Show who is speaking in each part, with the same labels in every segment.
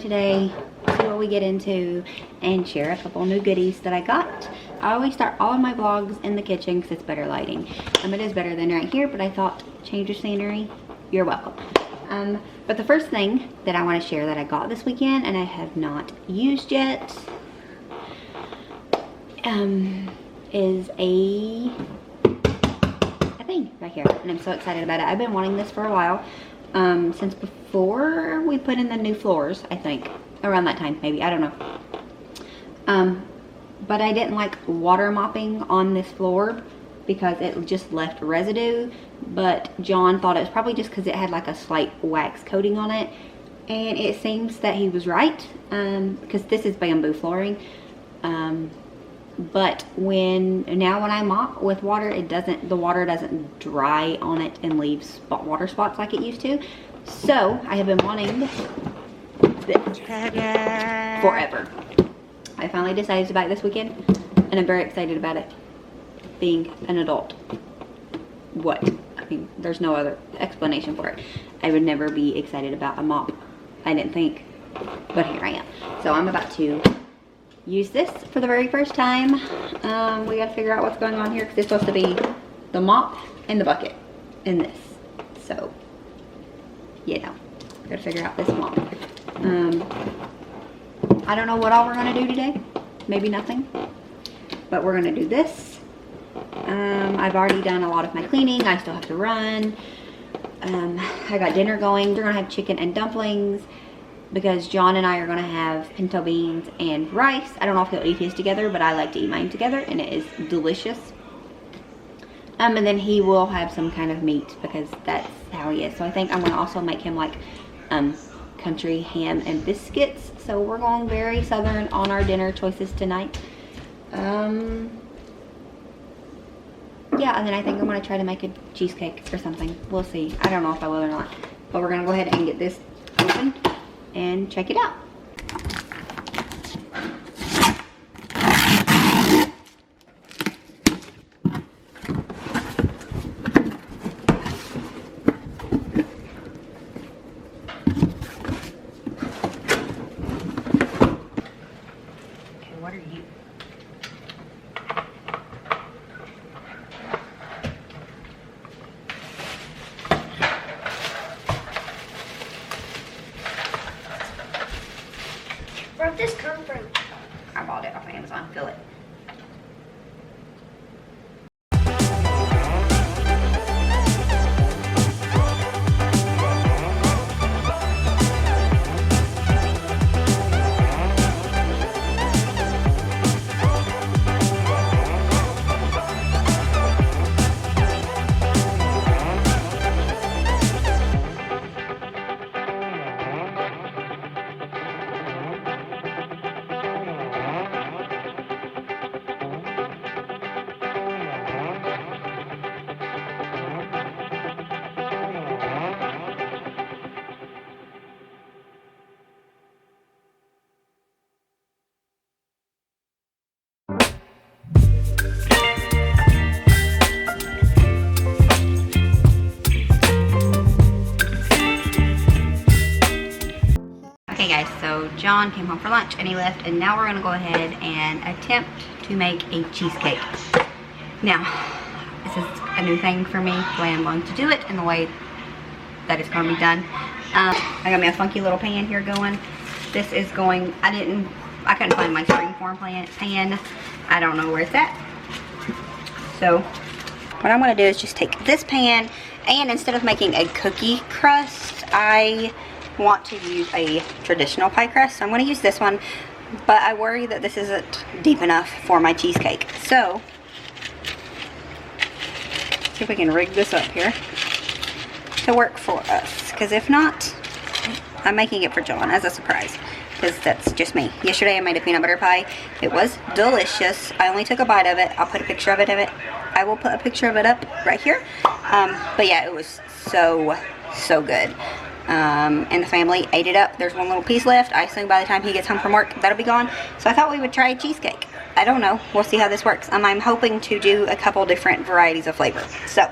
Speaker 1: today, see what we get into, and share a couple new goodies that I got. I always start all of my vlogs in the kitchen because it's better lighting. It is better than right here, but I thought change of scenery, you're welcome. But the first thing that I want to share that I got this weekend and I have not used yet is a thing right here, and I'm so excited about it. I've been wanting this for a while, since before we put in the new floors, I think around that time, maybe, I don't know. But I didn't like water mopping on this floor because it just left residue, but John thought it was probably just because it had like a slight wax coating on it, and it seems that he was right, because this is bamboo flooring. But when I mop with water, the water doesn't dry on it and leave water spots like it used to. So I have been wanting this forever. I finally decided to buy it this weekend, and I'm very excited about it. Being an adult, I mean, there's no other explanation for it. I would never be excited about a mop, I didn't think, but here I am. So I'm about to use this for the very first time. We got to figure out what's going on here because it's supposed to be the mop and the bucket in this. So, you know, got to figure out this mop. I don't know what all we're going to do today. Maybe nothing. But we're going to do this. I've already done a lot of my cleaning. I still have to run. I got dinner going. We're going to have chicken and dumplings because John and I are going to have pinto beans and rice. I don't know if he'll eat his together, but I like to eat mine together, and it is delicious. And then he will have some kind of meat because that's how he is. So I think I'm going to also make him like country ham and biscuits. So we're going very southern on our dinner choices tonight. Yeah, and then I think I'm going to try to make a cheesecake or something. We'll see. I don't know if I will or not. But we're going to go ahead and get this open and check it out. Okay, what are you?
Speaker 2: Where'd this come from?
Speaker 1: I bought it off Amazon. Feel it. Okay guys, so John came home for lunch and he left, and now we're going to go ahead and attempt to make a cheesecake. Now, this is a new thing for me, the way I'm going to do it and the way that it's going to be done. I got me a funky little pan here going. This is going, I couldn't find my springform pan. I don't know where it's at. So, what I'm going to do is just take this pan, and instead of making a cookie crust, I want to use a traditional pie crust. So I'm going to use this one, but I worry that this isn't deep enough for my cheesecake. So, see if we can rig this up here to work for us, because if not, I'm making it for John as a surprise, because that's just me. Yesterday I made a peanut butter pie. It was delicious. I only took a bite of it. I'll put a picture of it I will put a picture of it up right here. But yeah, it was so good. And the family ate it up. There's one little piece left. I assume by the time he gets home from work, that'll be gone. So I thought we would try a cheesecake. I don't know. We'll see how this works. I'm hoping to do a couple different varieties of flavor. So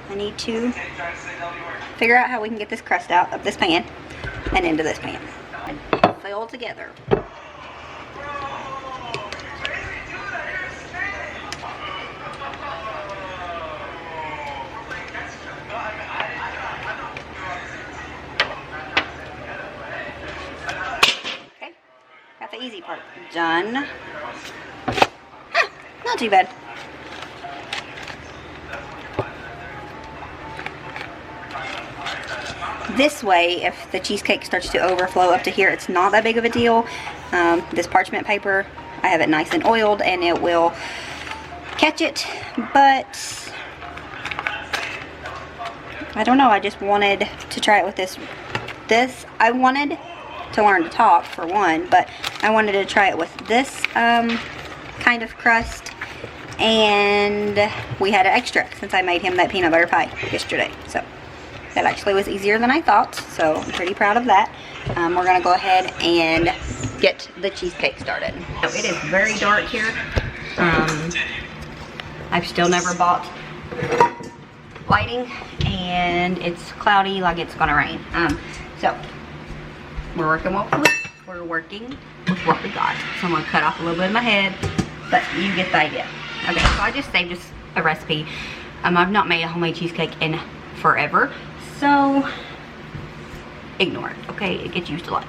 Speaker 1: I need to figure out how we can get this crust out of this pan and into this pan. and fell together. Okay, got the easy part done. Huh, not too bad. This way, if the cheesecake starts to overflow up to here, it's not that big of a deal. This parchment paper, I have it nice and oiled and it will catch it, but I don't know, I just wanted to try it with this. I wanted to learn to talk for one, but I wanted to try it with this kind of crust, and we had an extra since I made him that peanut butter pie yesterday. So that actually was easier than I thought, so I'm pretty proud of that. We're gonna go ahead and get the cheesecake started. So it is very dark here. I've still never bought lighting, and it's cloudy like it's gonna rain. So we're working with what we got. So I'm gonna cut off a little bit of my head, but you get the idea. Okay, so I just saved us a recipe. I've not made a homemade cheesecake in forever, so ignore it, okay? It gets used a lot.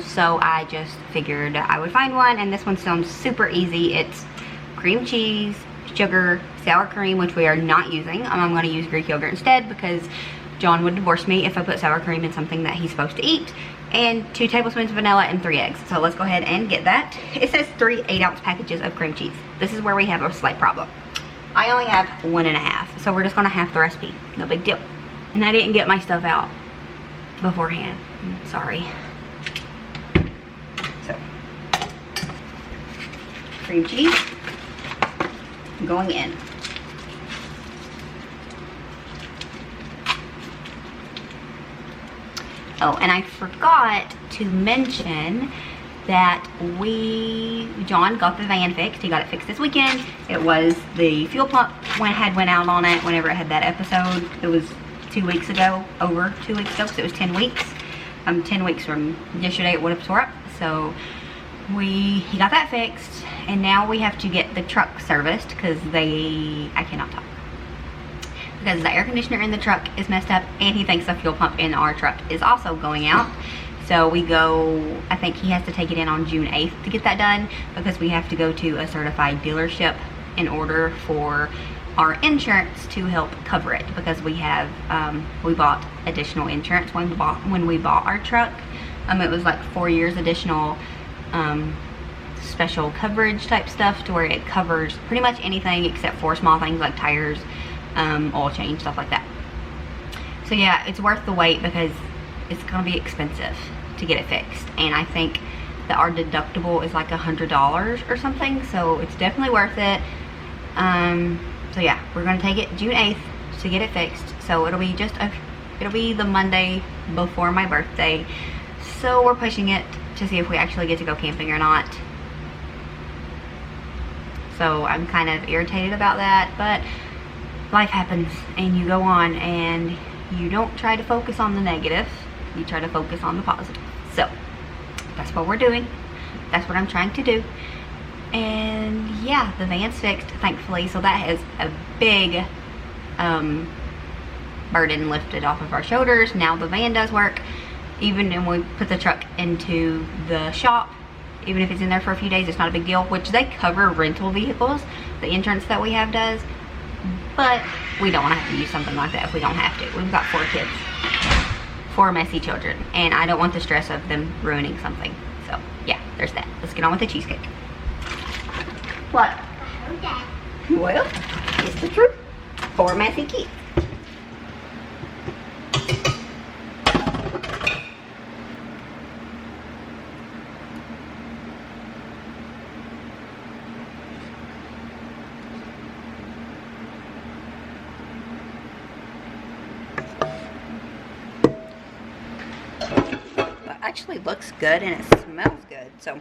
Speaker 1: So I just figured I would find one, and this one sounds super easy. It's cream cheese, sugar, sour cream, which we are not using. I'm going to use Greek yogurt instead because John would divorce me if I put sour cream in something that he's supposed to eat, and 2 tablespoons of vanilla and 3 eggs. So let's go ahead and get that. It says 3 8-ounce packages of cream cheese. This is where we have a slight problem. I only have 1.5, so we're just going to half the recipe. No big deal. And I didn't get my stuff out beforehand. Sorry. So, cream cheese going in. Oh, and I forgot to mention that John got the van fixed. He got it fixed this weekend. It was the fuel pump went out on it whenever it had that episode. It was 2 weeks ago, over 2 weeks ago, because it was 10 weeks. 10 weeks from yesterday it would have tore up. So he got that fixed, and now we have to get the truck serviced because I cannot talk. Because the air conditioner in the truck is messed up, and he thinks the fuel pump in our truck is also going out. So I think he has to take it in on June 8th to get that done, because we have to go to a certified dealership in order for our insurance to help cover it, because we bought additional insurance when we bought our truck. It was like 4 years additional special coverage type stuff, to where it covers pretty much anything except for small things like tires, oil change, stuff like that. So yeah, it's worth the wait because it's gonna be expensive to get it fixed, and I think that our deductible is like $100 or something, so it's definitely worth it. So yeah, we're gonna take it June 8th to get it fixed. So it'll be the Monday before my birthday. So we're pushing it to see if we actually get to go camping or not. So I'm kind of irritated about that, but life happens and you go on, and you don't try to focus on the negative, you try to focus on the positive. So that's what we're doing. That's what I'm trying to do. And yeah, the van's fixed, thankfully, so that is a big burden lifted off of our shoulders. Now the van does work. Even when we put the truck into the shop, even if it's in there for a few days, it's not a big deal, which they cover rental vehicles. The insurance that we have does, but we don't want to have to use something like that if we don't have to. We've got 4 kids, 4 messy children, and I don't want the stress of them ruining something. So yeah, there's that. Let's get on with the cheesecake. What?
Speaker 2: Okay.
Speaker 1: Well, it's the truth. 4 messy kids. Well, actually looks good and it smells good, so.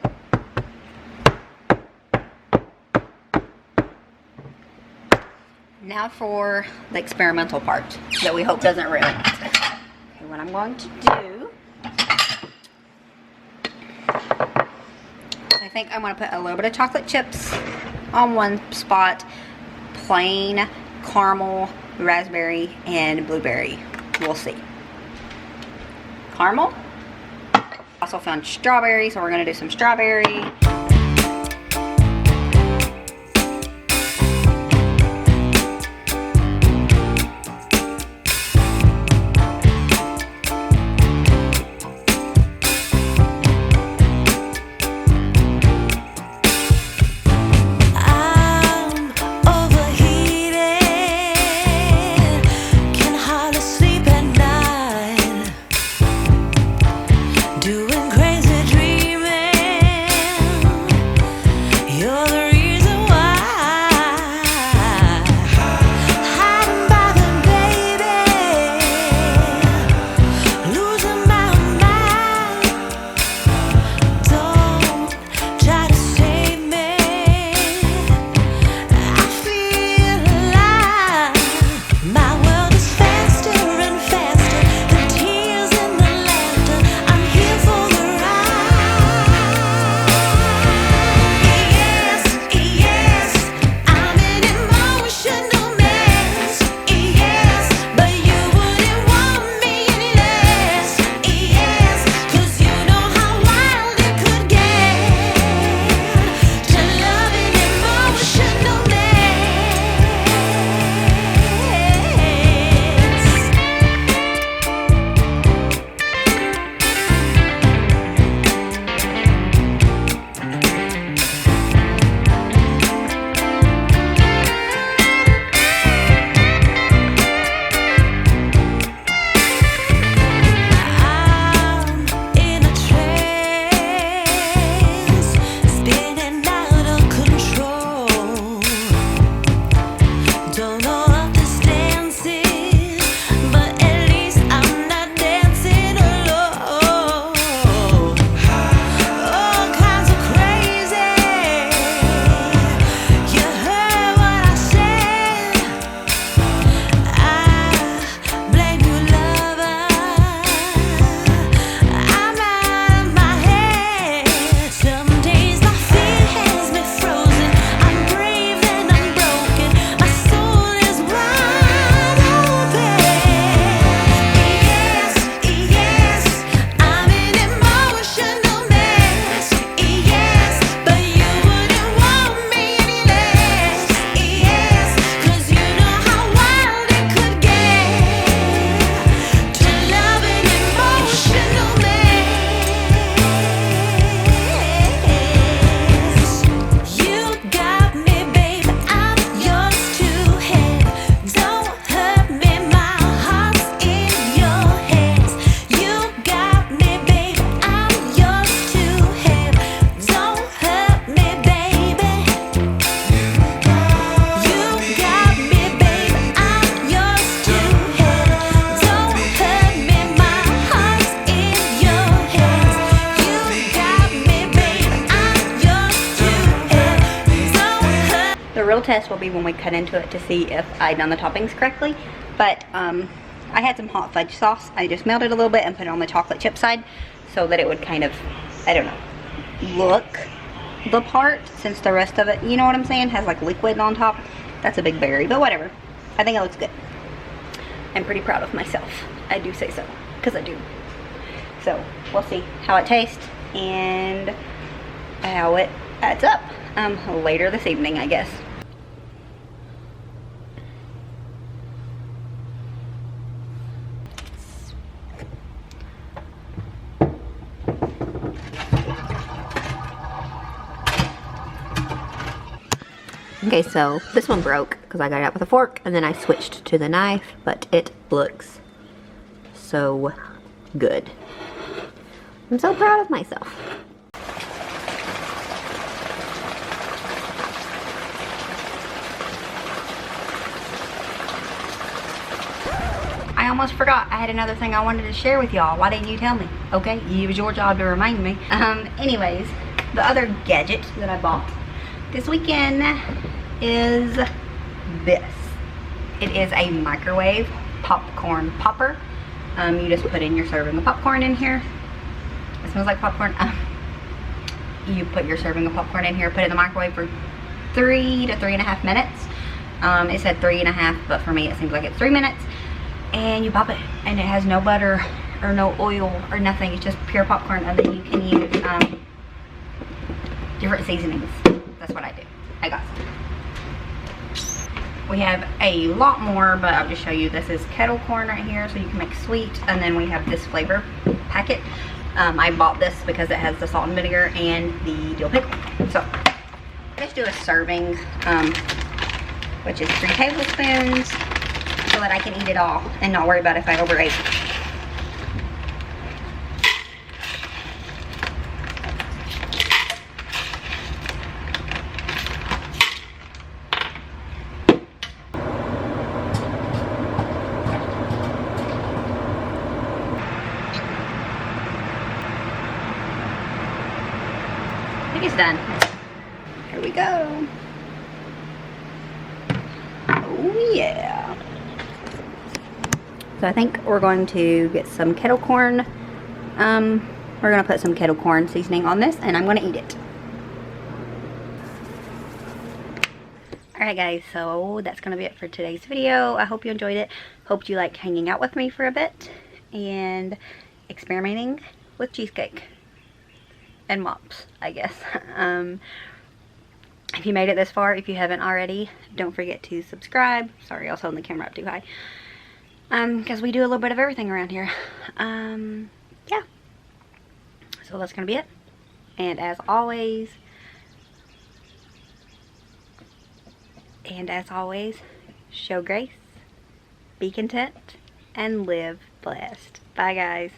Speaker 1: Now for the experimental part that we hope doesn't ruin it. Okay, what I'm going to do think I'm gonna put a little bit of chocolate chips on one spot, plain caramel, raspberry, and blueberry. We'll see. Caramel. Also found strawberry, so we're gonna do some strawberry. real test will be when we cut into it to see if I done the toppings correctly. But I had some hot fudge sauce. I just melted a little bit and put it on the chocolate chip side so that it would kind of, I don't know, look the part, since the rest of it, you know what I'm saying, has like liquid on top. That's a big berry, but whatever. I think it looks good. I'm pretty proud of myself. I do say so, because I do. So we'll see how it tastes and how it adds up later this evening, I guess. Okay, so this one broke because I got it out with a fork and then I switched to the knife, but it looks so good. I'm so proud of myself. I almost forgot. I had another thing I wanted to share with y'all. Why didn't you tell me? Okay, it was your job to remind me. Anyways, the other gadget that I bought this weekend is this. It is a microwave popcorn popper. You just put in your serving of popcorn in here. It smells like popcorn. you put your serving of popcorn in here, put it in the microwave for 3 to 3.5 minutes. It said 3.5, but for me it seems like it's 3 minutes. And you pop it, and it has no butter or no oil or nothing. It's just pure popcorn, and then you can use different seasonings. That's what I do. I got some. We have a lot more, but I'll just show you. This is kettle corn right here, so you can make sweet. And then we have this flavor packet. I bought this because it has the salt and vinegar and the dill pickle. So let's do a serving, which is 3 tablespoons, so that I can eat it all and not worry about if I overate. I think it's done. Here we go. Oh yeah. So I think we're going to get some kettle corn. We're going to put some kettle corn seasoning on this, and I'm going to eat it. Alright guys, so that's going to be it for today's video. I hope you enjoyed it. Hope you like hanging out with me for a bit and experimenting with cheesecake. And mops, I guess. If you made it this far, if you haven't already, don't forget to subscribe. Sorry, I was holding the camera up too high. Because we do a little bit of everything around here. Yeah. So that's going to be it. And as always, show grace, be content, and live blessed. Bye guys.